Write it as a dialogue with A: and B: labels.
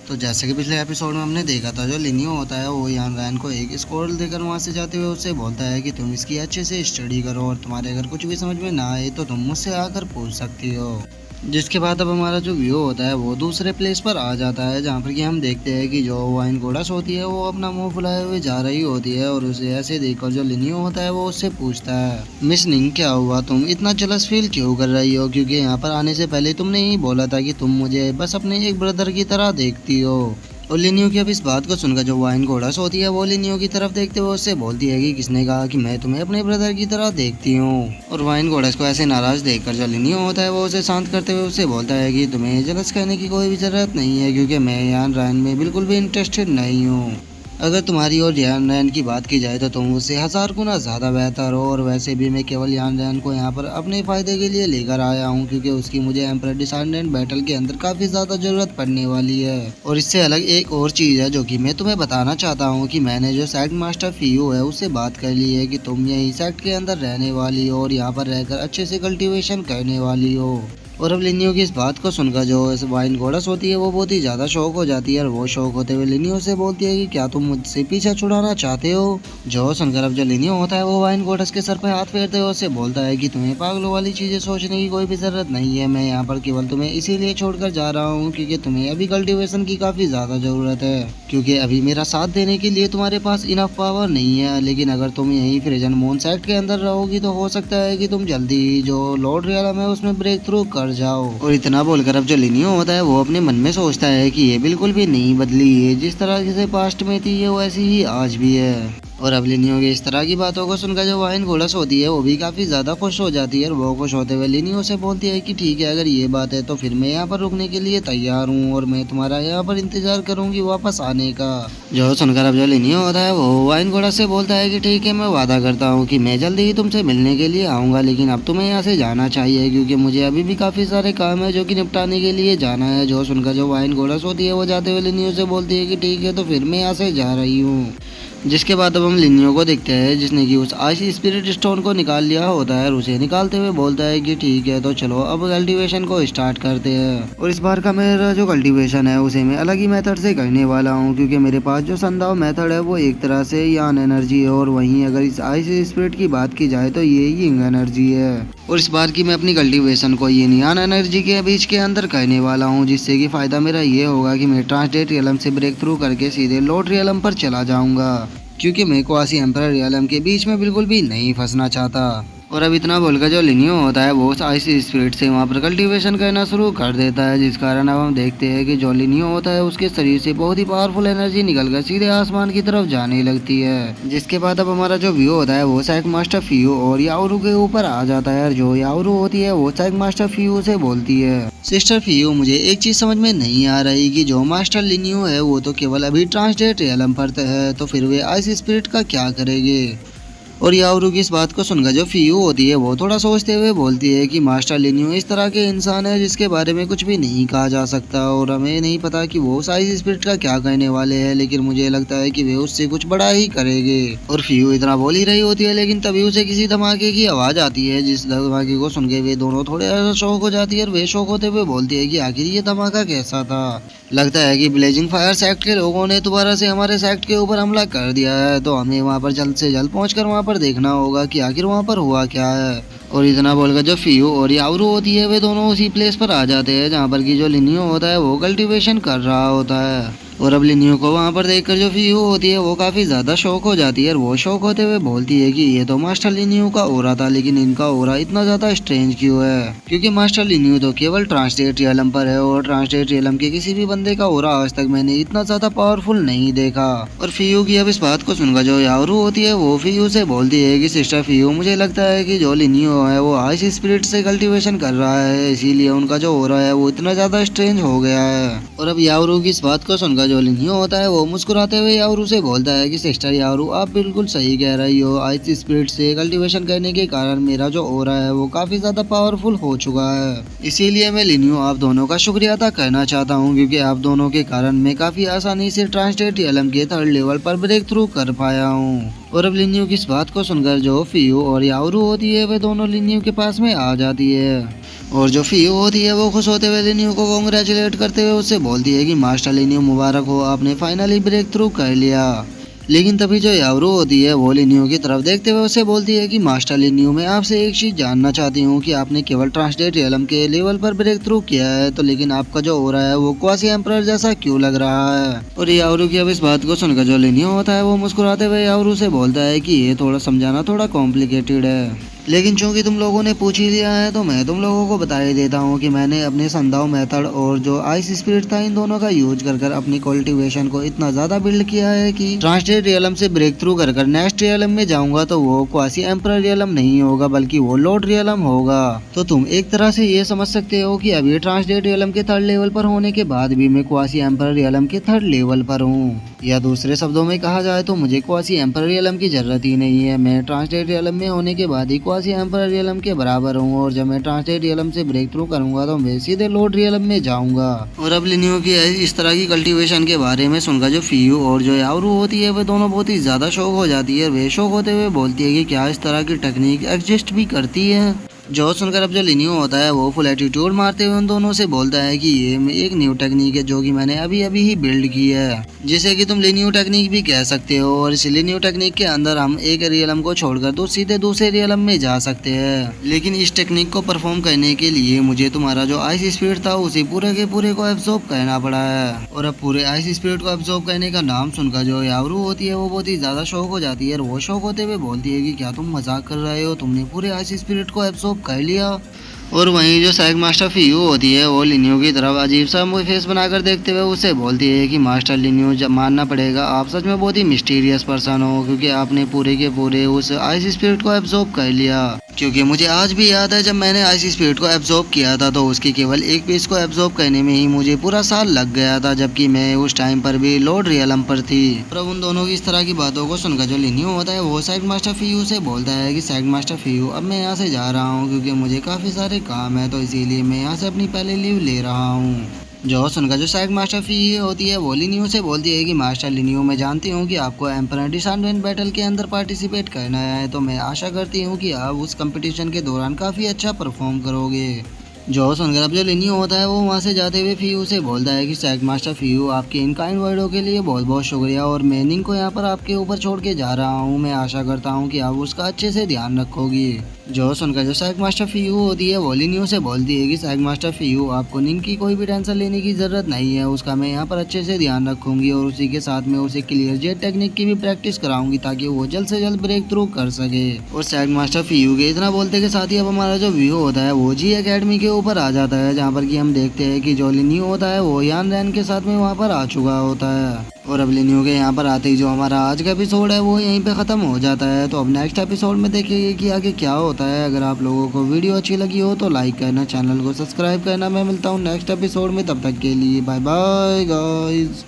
A: तो जैसे कि पिछले एपिसोड में हमने देखा था, जो लिनियो होता है वो यान रैन को एक स्क्रोल देकर वहाँ से जाते हुए उससे बोलता है कि तुम इसकी अच्छे से स्टडी करो और तुम्हारे अगर कुछ भी समझ में ना आए तो तुम मुझसे आकर पूछ सकती हो। जिसके बाद अब हमारा जो व्यू होता है वो दूसरे प्लेस पर आ जाता है, जहाँ पर कि हम देखते हैं कि जो वाइन गोडस होती है वो अपना मुंह फुलाए हुए जा रही होती है और उसे ऐसे देखकर जो लिनियो होता है वो उससे पूछता है, मिस निंग क्या हुआ, तुम इतना जलस फील क्यों कर रही हो, क्योंकि यहाँ पर आने से पहले तुमने ही बोला था कि तुम मुझे बस अपने एक ब्रदर की तरह देखती हो। और लिनियो की अब इस बात को सुनकर जो वाइन घोड़स होती है वो लिनियो की तरफ देखते हुए उससे बोलती है कि किसने कहा कि मैं तुम्हें अपने ब्रदर की तरह देखती हूँ। और वाइन घोड़स को ऐसे नाराज देखकर जो लिनियो होता है वो उसे शांत करते हुए उससे बोलता है कि तुम्हें जलस कहने की कोई भी जरूरत नहीं है, क्योंकि मैं यान रैन में बिल्कुल भी इंटरेस्टेड नहीं हूँ। अगर तुम्हारी और यान रैन की बात की जाए तो तुम उससे 1000 गुना ज़्यादा बेहतर हो, और वैसे भी मैं केवल यान रैन को यहाँ पर अपने फ़ायदे के लिए लेकर आया हूँ, क्योंकि उसकी मुझे एम्परर डिसेंडेंट बैटल के अंदर काफ़ी ज़्यादा ज़रूरत पड़ने वाली है। और इससे अलग एक और चीज़ है जो कि मैं तुम्हें बताना चाहता हूँ कि मैंने जो सेक्ट मास्टर फीयू है उससे बात कर ली है कि तुम यही सेक्ट के अंदर रहने वाली हो और यहाँ पर रहकर अच्छे से कल्टिवेशन करने वाली हो। और अब लिनियो की इस बात को सुनकर जो इस वाइन गोडस होती है वो बहुत ही ज़्यादा शौक हो जाती है, और वो शौक होते हुए लिनियो से बोलती है कि क्या तुम मुझसे पीछा छुड़ाना चाहते हो। जो सुनकर अब जो लिनियो होता है वो वाइन गोडस के सर पर हाथ फेरते हुए उससे बोलता है कि तुम्हें पागलों वाली चीज़ें सोचने की कोई भी ज़रूरत नहीं है, मैं यहाँ पर केवल तुम्हें इसीलिए छोड़कर जा रहा हूँ क्योंकि तुम्हें अभी कल्टिवेशन की काफ़ी ज़्यादा ज़रूरत है, क्योंकि अभी मेरा साथ देने के लिए तुम्हारे पास इनफ पावर नहीं है। लेकिन अगर तुम यहीं फ्रिजन मून सेक्ट के अंदर रहोगी तो हो सकता है कि तुम जल्दी ही जो लॉर्ड रियलम है उसमें ब्रेक थ्रू कर जाओ। और इतना बोलकर अब जो लिनियो होता है वो अपने मन में सोचता है कि ये बिल्कुल भी नहीं बदली है, जिस तरह से पास्ट में थी ये वैसी ही आज भी है। और अब लिनियो के इस तरह की बातों को सुनकर जो वाइन घोड़स होती है वो भी काफ़ी ज़्यादा खुश हो जाती है, और वो खुश होते हुए लिनियो से बोलती है कि ठीक है, अगर ये बात है तो फिर मैं यहाँ पर रुकने के लिए तैयार हूँ और मैं तुम्हारा यहाँ पर इंतजार करूँगी वापस आने का। जो सुनकर अब जो लिनियो होता है वो वाइन घोड़स से बोलता है कि ठीक है, मैं वादा करता हूँ कि मैं जल्दी ही तुमसे मिलने के लिए आऊँगा, लेकिन अब तुम्हें यहाँ से जाना चाहिए क्योंकि मुझे अभी भी काफ़ी सारे काम है जो कि निपटाने के लिए जाना है। जो सुनकर जो वाइन घोड़स होती है वो जाते हुए लिनियो से बोलती है कि ठीक है, तो फिर मैं यहाँ से जा रही हूँ। जिसके बाद अब हम लिनियो को देखते हैं जिसने कि उस आइस स्पिरिट स्टोन को निकाल लिया होता है, और उसे निकालते हुए बोलता है कि ठीक है, तो चलो अब कल्टीवेशन को स्टार्ट करते हैं। और इस बार का मेरा जो कल्टीवेशन है उसे मैं अलग ही मेथड से करने वाला हूँ, क्योंकि मेरे पास जो संदाव मेथड है वो एक तरह से यान एनर्जी है, और वहीं अगर इस आइस स्पिरिट की बात की जाए तो ये यिंग एनर्जी है। और इस बार की मैं अपनी कल्टीवेशन को यिन यान एनर्जी के बीच के अंदर करने वाला हूँ, जिससे कि फ़ायदा मेरा ये होगा कि मैं ट्रांसडेट रियलम से ब्रेक थ्रू करके सीधे लॉर्ड रियलम पर चला जाऊँगा, क्योंकि मैं क्वासी एम्परर रियलम के बीच में बिल्कुल भी नहीं फंसना चाहता। और अब इतना बोलकर जो लिनियो होता है वो आइस स्पिरिट से वहाँ पर कल्टीवेशन करना शुरू कर देता है, जिस कारण अब हम देखते हैं कि जो लिनियो होता है उसके शरीर से बहुत ही पावरफुल एनर्जी निकलकर सीधे आसमान की तरफ जाने लगती है। जिसके बाद अब हमारा जो व्यू होता है वो सेक्ट मास्टर फीयू और याओरू के ऊपर आ जाता है, और जो याओरू होती है वो सेक्ट मास्टर फीयू से बोलती है, सिस्टर फीयू, मुझे एक चीज समझ में नहीं आ रही कि जो मास्टर लिनियो है वो तो केवल अभी ट्रांसडेट रियलम पर है, तो फिर वे आइस स्पिरिट का क्या करेंगे। और याओरू की इस बात को सुनकर जो फीयू होती है वो थोड़ा सोचते हुए बोलती है कि मास्टर लिनियो इस तरह के इंसान है जिसके बारे में कुछ भी नहीं कहा जा सकता, और हमें नहीं पता कि वो साइज स्पिरिट का क्या कहने वाले हैं, लेकिन मुझे लगता है कि वे उससे कुछ बड़ा ही करेंगे। और फीयू इतना बोल ही रही होती है, लेकिन तभी उसे किसी धमाके की आवाज़ आती है, जिस धमाके को सुन के वे दोनों थोड़े शौक हो जाती है, और वे शौक होते हुए बोलती है कि आखिर ये धमाका कैसा था। लगता है कि ब्लेजिंग फायर सेक्ट के लोगों ने दोबारा से हमारे सेक्ट के ऊपर हमला कर दिया है, तो हमें वहाँ पर जल्द से जल्द पहुँचकर वहाँ पर देखना होगा कि आखिर वहाँ पर हुआ क्या है। और इतना बोलकर जो फीयू और याओरू होती है वे दोनों उसी प्लेस पर आ जाते हैं जहाँ पर कि जो लिनियो होता है वो कल्टीवेशन कर रहा होता है। और अब लिनियो को वहाँ पर देखकर जो फीयू होती है वो काफ़ी ज़्यादा शौक हो जाती है, और वो शौक होते हुए बोलती है कि ये तो मास्टर लिनियो का ओरा था, लेकिन इनका ओरा इतना ज़्यादा स्ट्रेंज क्यों है, क्योंकि मास्टर लिनियो तो केवल ट्रांसडेट रियलम पर है, और ट्रांसडेट रियलम के किसी भी बंदे का ओरा आज तक मैंने इतना ज़्यादा पावरफुल नहीं देखा। और फीयू की अब इस बात को सुनकर जो याओरू होती है वो फीयू से बोलती है कि सिस्टर फीयू, मुझे लगता है कि जो लिनियो है वो आइस स्पिरिट से कल्टीवेशन कर रहा है, इसीलिए उनका जो ओरा है वो इतना ज़्यादा स्ट्रेंज हो गया है। और अब याओरू की इस बात को सुनकर जो लिनियो होता है वो मुस्कुराते हुए याओरू से बोलता है कि सिस्टर याओरू, आप बिल्कुल सही कह रही हो, आइस स्पिरिट से कल्टीवेशन करने के कारण मेरा जो ओरा है वो काफ़ी ज़्यादा पावरफुल हो चुका है, इसीलिए मैं लिनियो आप दोनों का शुक्रिया अदा करना चाहता हूँ, क्योंकि आप दोनों के कारण मैं काफ़ी आसानी से ट्रांसडेट रियलम के 3rd लेवल पर ब्रेक थ्रू कर पाया हूँ। और अब लिनियो की इस बात को सुनकर जो फीयू और याओरू होती है वे दोनों लिनियो के पास में आ जाती है। और जो फीयू होती है वो खुश होते हुए लिनियो को कॉन्ग्रेचुलेट करते हुए उससे बोलती है कि मास्टर लिनियो मुबारक हो, आपने फाइनली ब्रेक थ्रू कर लिया। लेकिन तभी जो यावरू होती है वो लिनियो की तरफ देखते हुए उसे बोलती है कि मास्टर लिनियो, मैं आपसे एक चीज़ जानना चाहती हूँ कि आपने केवल ट्रांसलेट रियलम के लेवल पर ब्रेक थ्रू किया है तो लेकिन आपका जो हो रहा है वो क्वासी एम्परर जैसा क्यों लग रहा है। और यावरू की अब इस बात को सुनकर जो लिनियो होता है वो मुस्कुराते हुए यावरू से बोलता है कि ये थोड़ा समझाना थोड़ा कॉम्प्लिकेटेड है, लेकिन चूंकि तुम लोगों ने पूछ ही लिया है तो मैं तुम लोगों को बता ही देता हूँ कि मैंने अपने संदाओ मेथड और जो आइस स्पिरिट था इन दोनों का यूज कर अपनी कल्टीवेशन को इतना ज्यादा बिल्ड किया है कि ट्रांसलेट रियलम से ब्रेक थ्रू कर नेक्स्ट रियलम में जाऊंगा तो वो क्वासी एम्परर रियलम नहीं होगा बल्कि वो लॉर्ड रियलम होगा। तो तुम एक तरह से ये समझ सकते हो कि अभी ट्रांसलेट रियलम के थर्ड लेवल पर होने के बाद भी मैं क्वासी एम्परर रियलम के थर्ड लेवल पर हूँ, या दूसरे शब्दों में कहा जाए तो मुझे क्वासी एम्परर रियलम की जरूरत ही नहीं है। मैं ट्रांसलेट रियलम में होने के बाद ही क्वासी एम्परर रियलम के बराबर हूँ और जब मैं ट्रांसलेट रियलम से ब्रेक थ्रू करूंगा तो मैं सीधे लॉर्ड रियलम में जाऊंगा। और अब लिनियो की इस तरह की कल्टीवेशन के बारे में सुनकर जो फीयू और जो यावरू होती है वे दोनों बहुत ही ज्यादा शौक हो जाती है। वे शौक होते हुए बोलती है कि क्या इस तरह की टेक्निक एग्जिस्ट भी करती है। जो सुनकर अब जो लिनियो होता है वो फुल एटीट्यूड मारते हुए उन दोनों से बोलता है कि ये एक न्यू टेक्निक है जो कि मैंने अभी अभी ही बिल्ड की है, जिसे कि तुम लिनियो टेक्निक भी कह सकते हो। और इस लिनियो टेक्निक के अंदर हम एक रियलम को छोड़कर तो सीधे दूसरे रियलम में जा सकते हैं, लेकिन इस टेक्निक को परफॉर्म करने के लिए मुझे तुम्हारा जो आइस स्पिरिट था उसे पूरे के पूरे को एब्जॉर्ब करना पड़ा है। और अब पूरे आइस स्पिरिट को एब्जॉर्ब करने का नाम सुनकर जो यावरू होती है वो बहुत ही ज्यादा शौक हो जाती है और वो शौक होते हुए बोलती है कि क्या तुम मजाक कर रहे हो, तुमने पूरे आइस स्पिरिट को एब्जॉर्ब कर लिया। और वहीं जो सैग मास्टर फीयू होती है वो लिनियो की तरफ अजीब सा मुंह फेस बनाकर देखते हुए उससे बोलती है कि मास्टर लिनियो, जब मानना पड़ेगा आप सच में बहुत ही मिस्टीरियस पर्सन हो, क्योंकि आपने पूरे के पूरे उस आइस स्पिरिट को एब्जॉर्ब कर लिया। क्योंकि मुझे आज भी याद है जब मैंने आइस स्पिरिट को एब्जॉर्ब किया था तो उसकी केवल एक पीस को एब्जॉर्ब करने में ही मुझे पूरा साल लग गया था, जबकि मैं उस टाइम पर भी लॉर्ड रियलम पर थी। और अब उन दोनों की इस तरह की बातों को सुनकर जो लिनियो होता है वो सैग मास्टर फीयू से बोलता है कि सैग मास्टर फीयू, अब मैं यहाँ से जा रहा हूँ क्योंकि मुझे काफ़ी सारे काम है तो इसीलिए मैं यहाँ से अपनी पहले लीव ले रहा हूँ। जो सुनकर जो सैग मास्टर फीयू होती है वो लिनियो से बोलती है कि मास्टर लिनियो, मैं जानती हूँ कि आपको एम्परर डिसैंडमेंट बैटल के अंदर पार्टिसिपेट करना है तो मैं आशा करती हूँ कि आप उस कंपटीशन के दौरान काफ़ी अच्छा परफॉर्म करोगे। जो सुनकर अब जो लिनियो होता है वो वहाँ से जाते हुए फीयू से बोलता है कि सैग मास्टर फीयू, आपके इन काइंड वर्डों के लिए बहुत बहुत शुक्रिया और मैं निंग को यहाँ पर आपके ऊपर छोड़ के जा रहा हूँ। मैं आशा करता हूँ कि आप उसका अच्छे से ध्यान रखोगी। जो सुनकर जो सैग मास्टर फीयू होती है वो लिनियो से बोलती है कि सैग मास्टर फीयू, आपको निंग की कोई भी टेंशन लेने की ज़रूरत नहीं है, उसका मैं यहाँ पर अच्छे से ध्यान रखूँगी और उसी के साथ में उसे क्लियर जेट टेक्निक की भी प्रैक्टिस कराऊंगी ताकि वो जल्द से जल्द ब्रेक थ्रू कर सके। और सैग मास्टर फीयू के इतना बोलते के साथ ही अब हमारा जो व्यू होता है वो जी एकेडमी के ऊपर आ जाता है, जहाँ पर कि हम देखते हैं कि जो लिनियो होता है वो यान रैन के साथ में वहाँ पर आ चुका होता है। और अब लिनियो के यहाँ पर आते ही जो हमारा आज का एपिसोड है वो यहीं पे ख़त्म हो जाता है। तो अब नेक्स्ट एपिसोड में देखेंगे कि आगे क्या होता है। अगर आप लोगों को वीडियो अच्छी लगी हो तो लाइक करना, चैनल को सब्सक्राइब करना। मैं मिलता हूँ नेक्स्ट एपिसोड में, तब तक के लिए बाय बाय गाइस।